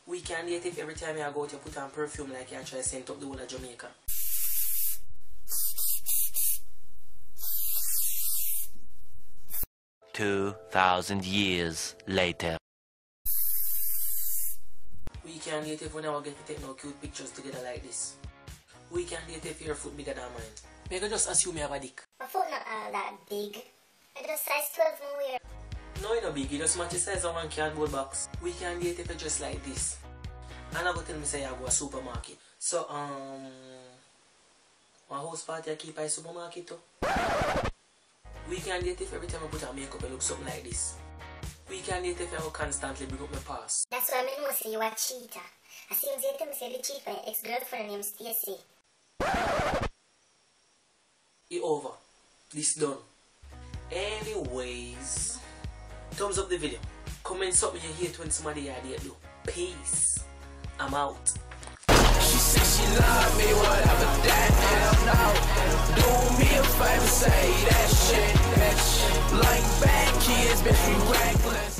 We can date if every time you go out you put on perfume like you try to scent up the whole of Jamaica. $2,000 later. We can date if we never get to take no cute pictures together like this. We can date if your foot bigger than mine. Make you just assume you have a dick. My foot not all that big. I just size 12 more wear. No, you no big, you just match the size of one cardboard box. We can date if you just like this. And I go tell me say you go a supermarket. So, one house party I keep a supermarket too. We can date if every time I put on makeup I look something like this. We can date if I go constantly bring up my past. That's why I know say you a cheater. I see him say to me say the cheat my ex-girlfriend named Stacy. It's over. This done. Anyways, thumbs up the video. Comment something you hate when somebody idea do. Peace. I'm out. She said she love me, whatever that is now. Do me a favor, say that shit. Like bad kids, bitch, we reckless.